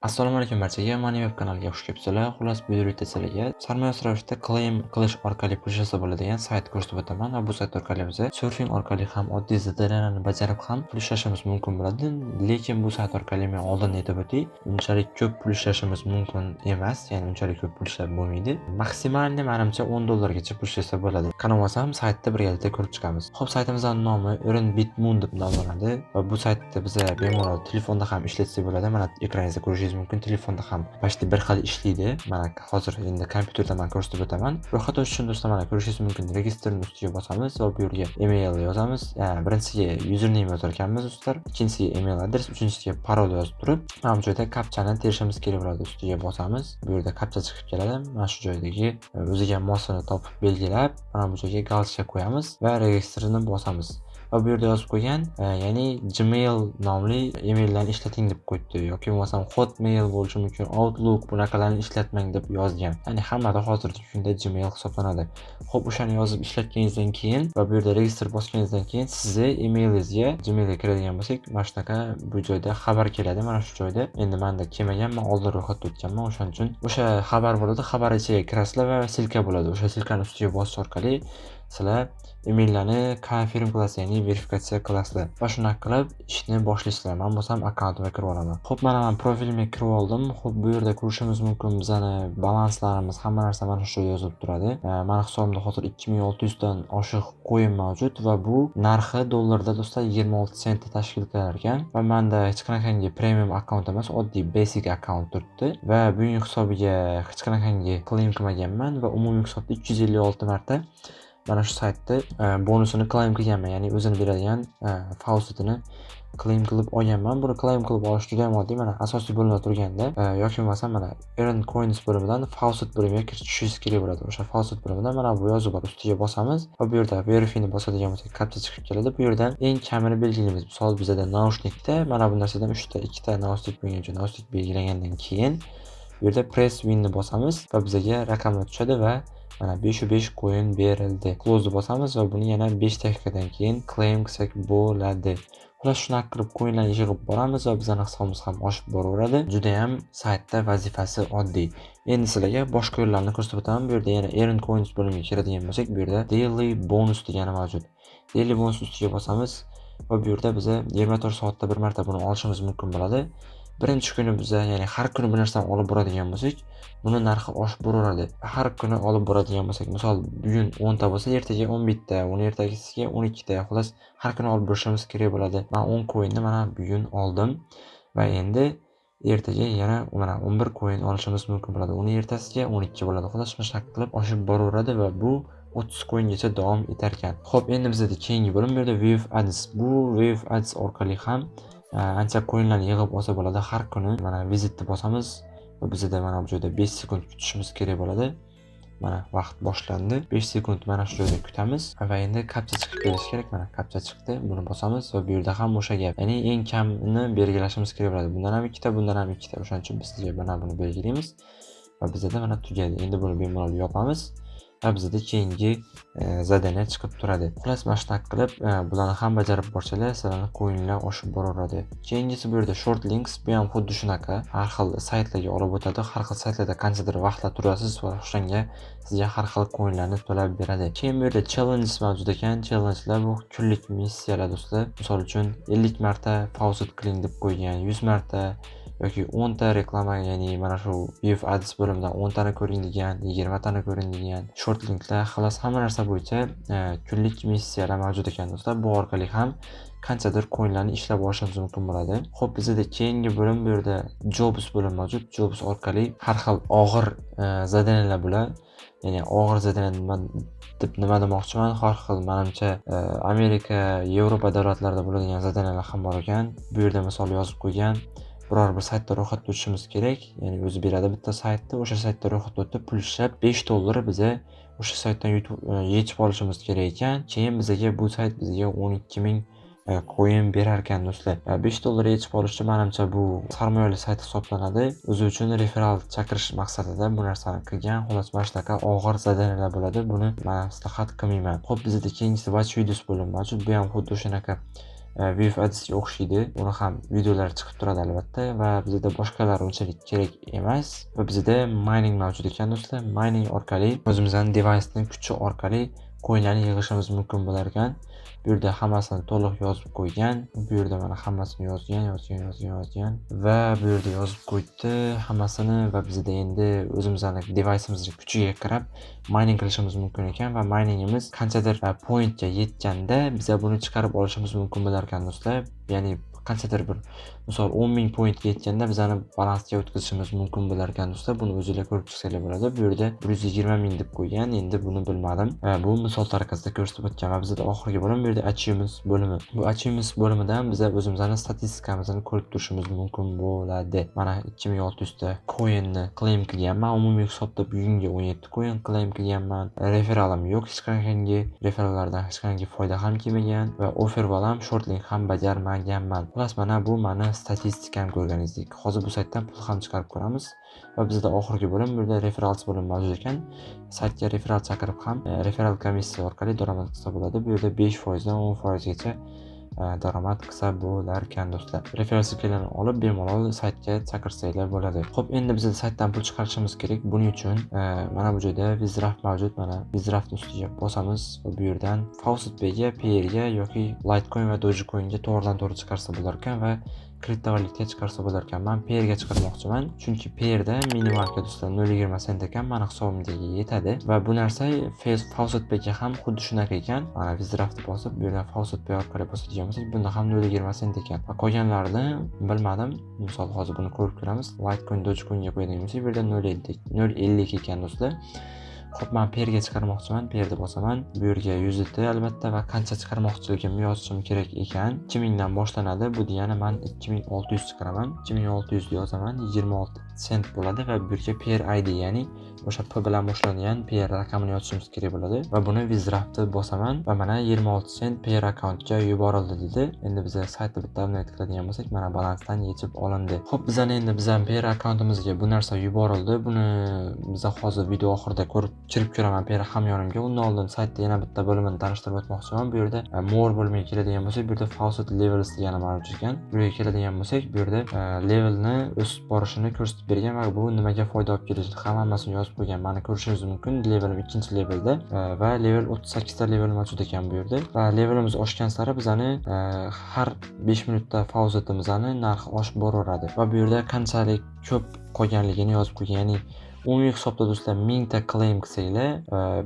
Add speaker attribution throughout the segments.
Speaker 1: Assalomu alaykum barchaga. Mani web kanaliga xush kelibsizlar. Xullas, bu videoda sizlarga sarmoyasiz ravishda claim qilish orqali pul ishlasa bo'ladigan sayt ko'rsatib o'taman va bu sayt orqali biz surfing orqali ham oddiy zadaniyalarni bajarib ham pul ishlashimiz mumkin bo'ladi. Lekin bu sayt orqali men oldin aytib o'tay, unchalik ko'p pul ishlashimiz mumkin emas, ya'ni unchalik ko'p pul ishlab bo'lmaydi. Maksimalni menimcha $10 gacha pul ishlasa bo'ladi. Qanaqa bo'lsam saytda birgalikda ko'rib chiqamiz. Xo'p, saytimizning nomi EarnBitMoon deb nomlanadi va bu saytda biz bemalol telefonda ham ishlatsak bo'ladi. Mana ekraningizda ko'rishingiz mumkin. Telefonda ham почти bir xil ishlaydi. Mana hozir endi kompyuterda men ko'rsatib o'taman. Ro'yxat ochish uchun do'stlar mana ko'rishingiz mumkin. Registrning ustiga bosamiz va bu yerga email yozamiz. Birinchisiga username yozar ekanmiz do'stlar, ikkinchisiga email adres, uchinchisiga parol yozib turib, mana bu joyda kapchani terishimiz kerak bo'ladi. Ustiga bosamiz. Bu yerda kapcha chiqib keladi. Mana shu joydagi o'ziga mosini topib belgilab, mana bu joyga galочка qo'yamiz va registrni bosamiz. Va bu yerda yozib qo'ygan, ya'ni Gmail nomli emaillarni ishlating deb qo'ydi yoki bo'lmasam Hotmail bo'lishi mumkin, Outlook bunaqalarni ishlatmang deb yozgan. Ya'ni hammada hozirgi kunda Gmail hisoblanadi. Xo'p, o'shani yozib ishlatganingizdan keyin va bu yerda registr bosganingizdan keyin sizni emailingizga Gmailga kiradigan bo'lsak, mana shunaqa bu joyda xabar keladi. Mana shu joyda endi menda kelmagan, men oldin ro'yxatda o'tganman, o'shaning uchun o'sha xabar bo'ladi. Xabar ichiga kirasizlar va silka bo'ladi. O'sha silkani ustiga bosish orqali sizlar emaillarni konfirm qilasiz, ya'ni verifikatsiya qilasizlar va shunaqa qilib ishni boshlaysizlar. Men bo'lsam akkauntimga kirib olaman. Xo'p, mana men profilimga kirib oldim. Xo'p, bu yerda ko'rishimiz mumkin bizani balanslarimiz, hamma narsa mana shu yerda yozib turadi. Meni hisobimda hozir 2600 dan oshiq coin mavjud va bu narxi dollarda do'stlar 26 sent tashkil qilar ekan va menda hech qanaqangi premium akkaunt emas, oddiy basic akkaunt turibdi va buning hisobiga hech qanaqangi claim qilmaganman va umumiy hisobda 356 marta mana shu saytda bonusini claim qilganman, ya'ni o'zini beradigan faucetini claim qilib olganman. Buni claim qilib olish juda ham oddiy. Mana asosiy bo'limda turganda yoki bo'lmasam mana earn coins bo'limidan faucet bo'limiga kirishingiz kerak bo'ladi. O'sha faucet bo'limidan mana bu yozuv bor, ustiga bosamiz va bu yerda verifyni bosadigan bo'lsak kapcha chiqib keladi. Bu yerdan eng kamini belgilaymiz. Misol bizda naushnikda mana bu narsadan 3 ta, 2 ta naushnik bo'lgan uchun naushnik belgilagandan keyin bu yerda press winni bosamiz va bizga raqamlar tushadi va mana 505 coin berildi. Close bosamiz va buni yana 5 daqiqadan keyin claim qilsak bo'ladi. Xullas, shunaqa qilib coinlarni yig'ib boramiz va bizning hisobimiz ham oshib boraveradi. Juda ham saytda vazifasi oddiy. Endi sizlarga boshqa yo'llarni ko'rsatib o'taman. Bu yerda yana earn coins bo'limiga kiradigan bo'lsak, bu yerda daily bonus degani mavjud. Daily bonus ustiga bosamiz va bu yerda biz 24 soatda bir marta buni olishimiz mumkin bo'ladi. Birinchi kuni biz, ya'ni har kuni bir narsani olib boradigan bo'lsak, buni narxi oshib boraveradi. Har kuni olib boradigan bo'lsak, misol bugun 10 ta bo'lsa, ertaga 11 ta, uni ertagisiga 12 ta, xullas har kuni olib borishimiz kerak bo'ladi. Men 10 coinni mana bugun oldim va endi ertaga yana mana 11 coin olishimiz mumkin bo'ladi. Uni ertasiga 12 bo'ladi. Xullas shunaqa qilib oshib boraveradi va bu 30 coingacha davom etar ekan. Xo'p, endi bizda keyingi bo'lim bu yerda Wave Ads. Bu Wave Ads orqali ham ancha coinlarni yig'ib olsa bo'ladi. Har kuni mana vizitni bosamiz va bizda mana bu joyda 5 sekund kutishimiz kerak bo'ladi. Mana vaqt boshlandi. 5 sekund mana shu joyda kutamiz va endi kapcha chiqib kelishi kerak. Mana kapcha chiqdi. Buni bosamiz va bu yerda ham o'sha gap. Ya'ni eng kamini belgilashimiz kerak bo'ladi. Bundan ham 2 ta, bundan ham 2 ta. O'shaning uchun biz sizga mana buni belgilaymiz va bizda mana tugadi. Endi buni bemalol yopamiz va bizda keyingi zadaniya chiqib turadi. Xullas, mana shunaqa qilib bularni ham bajarib borsalar, sizlarning coinlar oshib boraveradi. Keyingisi bu yerda short links. Bu ham xuddi shunaqa. Har xil saytlarga olib o'tadi. Har xil saytlarda qanchadir vaqtlar turasiz va o'shanga sizga har xil coinlarni to'lab beradi. Keyin bu yerda challenges mavjud ekan. Challengelar bu kunlik missiyalar do'stlar. Misol uchun 50 marta faucet qiling deb qo'ygan, 100 marta yoki 10 ta reklama, ya'ni mana shu Wave Ads bo'limidan 10 tani ko'ring degan, 20 tani ko'ring degan short linklar, xalos hamma narsa bo'yicha kunlik missiyalar mavjud ekan do'stlar. Bu orqali ham qanchadir coinlarni ishlab olishimiz mumkin bo'ladi. Xo'p, bizda keyingi bo'lim bu yerda Jobs bo'limi mavjud. Jobs orqali har xil og'ir zadaniyalar bo'ladi. Ya'ni og'ir zadaniya deb nima demoqchiman? Har xil menimcha Amerika, Yevropa davlatlarida bo'ladigan zadaniyalar ham bor ekan. Bu yerda misol yozib qo'ygan. Biror bir saytda ro'yxatga o'tishimiz kerak. Ya'ni o'zi beradi bitta saytda, o'sha saytda ro'yxatga o'tib pul ishlab $5 biza o'sha saytdan yechib olishimiz kerak ekan. Keyin bizga bu sayt bizga 12000 coin berar ekan do'stlar. $5 yechib olishni menimcha bu sarmoyali sayt hisoblanadi. O'zi uchun referral chaqirish maqsadida bu narsani qilgan. Xullas, mana shunaqa og'ir zadaniyalar bo'ladi. Buni men maslahat qilmayman. Xo'p, bizda keyingisi watch videos bo'limi mavjud. Bu ham xuddi o'shanaqa Wave Ads'ga o'xshaydi. Uni ham videolari chiqib turadi albatta va bizda boshqalari unchalik kerak emas va bizda mining mavjud ekan do'stlar. Mining orqali o'zimizning devicening kuchi orqali coinlarni yig'ishimiz mumkin bo'lar ekan. Bu yerda hammasini to'liq yozib qo'ygan. Bu yerda mana hammasini yozgan va bu yerda yozib qo'ydi hammasini va bizda endi o'zimizning device'imizning kuchiga qarab mining qilishimiz mumkin ekan va miningimiz qanchadir pointga yetganda biz buni chiqarib olishimiz mumkin bo'lar ekan do'stlar. Ya'ni qanchadir bir misol 10,000 pointga yetganda bizani balansga o'tkazishimiz mumkin bo'lar ekan do'stlar. Buni o'zingizlar ko'rib chiqsanglar bo'ladi. Bu yerda 120,000 deb qo'ygan. Endi buni bilmadim. Bu misol tariqasida ko'rsatib o'tgan va bizda oxirgi bo'lim bu yerda achievements bo'limi. Bu achievements bo'limidan biz o'zimizning statistikamizni ko'rib turishimiz mumkin bo'ladi. Mana 2600 ta coinni claim qilganman. Umumiy hisobda bugunga 17 coin claim qilganman. Referalim yo'q, hech qanday referallardan hech qanday foyda ham kelmagan va offer balam shortling ham bajarmaganman. Xullas mana bu meni statistikam ko'rganingizdek. Hozir bu saytdan pul ham chiqarib ko'ramiz va bizda oxirgi bo'lim bu yerda referals bo'limi mavjud ekan. Saytga referal chaqirib ham referal komissiya orqali daromad qilsa bo'ladi. Bu yerda 5% dan 10% gacha daromad qilsa bo'lar ekan do'stlar. Referral skillini olib bemalol saytga chaqirsanglar bo'ladi. Xo'p, endi biz saytdan pul chiqarishimiz kerak. Buning uchun mana bu joyda Wizdraft mavjud. Mana Wizdraft ustiga bosamiz va bu yerdan FaucetPay'ga, Payr'ga yoki Litecoin va Dogecoin'ga to'g'ridan-to'g'ri chiqarsa bo'lar ekan va kriptovalyutaga chiqarsa bo'lar ekan. Men Payr'ga chiqarmoqchiman, chunki Payr'da minimalka do'stlar 0.20 sent ekan, meni hisobimga yetadi va bu narsa FaucetPay'ga ham xuddi shunaqa ekan. Mana Wizdraftni bosib, bu yerdan FaucetPay orqali bosadigan bo'lsak, bunda ham 0.20 sent ekan. Va qolganlarini bilmadim. Misol hozir buni ko'rib ko'ramiz. Litecoin, Dogecoin'ga qo'yadigan bo'lsak, bu yerda 0.50 ekan do'stlar. Xo'p, men Payr'ga chiqarmoqchiman. Payr'da bosaman. Bu yerga USDT albatta va qancha chiqarmoqchiligimni yozishim kerak ekan. 2000 dan boshlanadi. Bu degani men 2600 chiqaraman. 2600 yozaman. 26 sent bo'ladi va bu yerga Payr ID, ya'ni o'sha P bilan boshlangan Payr raqamini yozishimiz kerak bo'ladi va buni Wizdraftni bosaman va mana 26 sent Payr akkauntga yuborildi dedi. Endi biz saytni bitta update qiladigan bo'lsak, mana balansdan yechib olindi. Xo'p, bizning Payr akkauntimizga bu narsa yuborildi. Buni biz hozir video oxirida kirib ko'raman Payr hamyonimga. Undan oldin saytda yana bitta bo'limini tanishtirib o'tmoqchiman. Bu yerda more bo'limiga keladigan bo'lsak, bu yerda Faucet levels degani mavjud ekan. Bu yerga keladigan bo'lsak, bu yerda levelni o'sib borishini ko'rsatib bergan va bu nimaga foyda olib keladi hammasini yozib qo'ygan. Mana ko'rishingiz mumkin. Levelim 2-levelda va level 38 ta level mavjud ekan bu yerda. Va levelimiz oshgan sari bizani har 5 minutda Faucetimizni narxi oshib boraveradi va bu yerda qanchalik ko'p qolganligini yozib qo'ygan. Ya'ni umumiy hisobda do'stlar 1000 ta claim qilsanglar,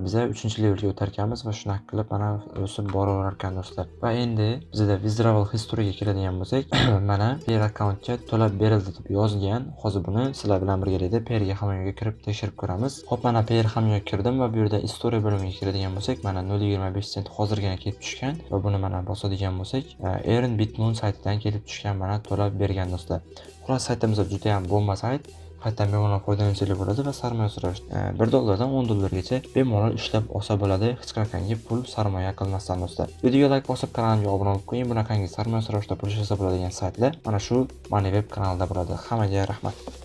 Speaker 1: biz 3-levelga o'tar ekanmiz va shunaqa qilib mana o'sib boraverar ekan do'stlar. Va endi bizda withdrawal historyga keladigan bo'lsak, mana Payr akkauntga to'lab berildi deb yozgan. Hozir buni sizlar bilan birgalikda Payr'ga hamyonga kirib tekshirib ko'ramiz. Xo'p, mana Payr hamyonga kirdim va bu yerda history bo'limiga keladigan bo'lsak, mana 0.25 sent hozirgina kelib tushgan va buni mana bosadigan bo'lsak, Earn Bitmoon saytidan kelib tushgan, mana to'lab bergan do'stlar. Xullas, saytimizda juda ham bomba sayt. Qayta bemalol foydalanishlar bo'ladi va sarmoya so'rash $1 dan $10 gacha bemalol ishlab olsa bo'ladi, hech qanday pul sarmoya qilmasdan do'stlar. Videoga like bosib, kanalimga obuna bo'lib qo'ying. Bunaqangi sarmoya so'rashda pul ishlasa bo'ladigan saytlar mana shu Moneyweb kanalida bo'ladi. Hammaga rahmat.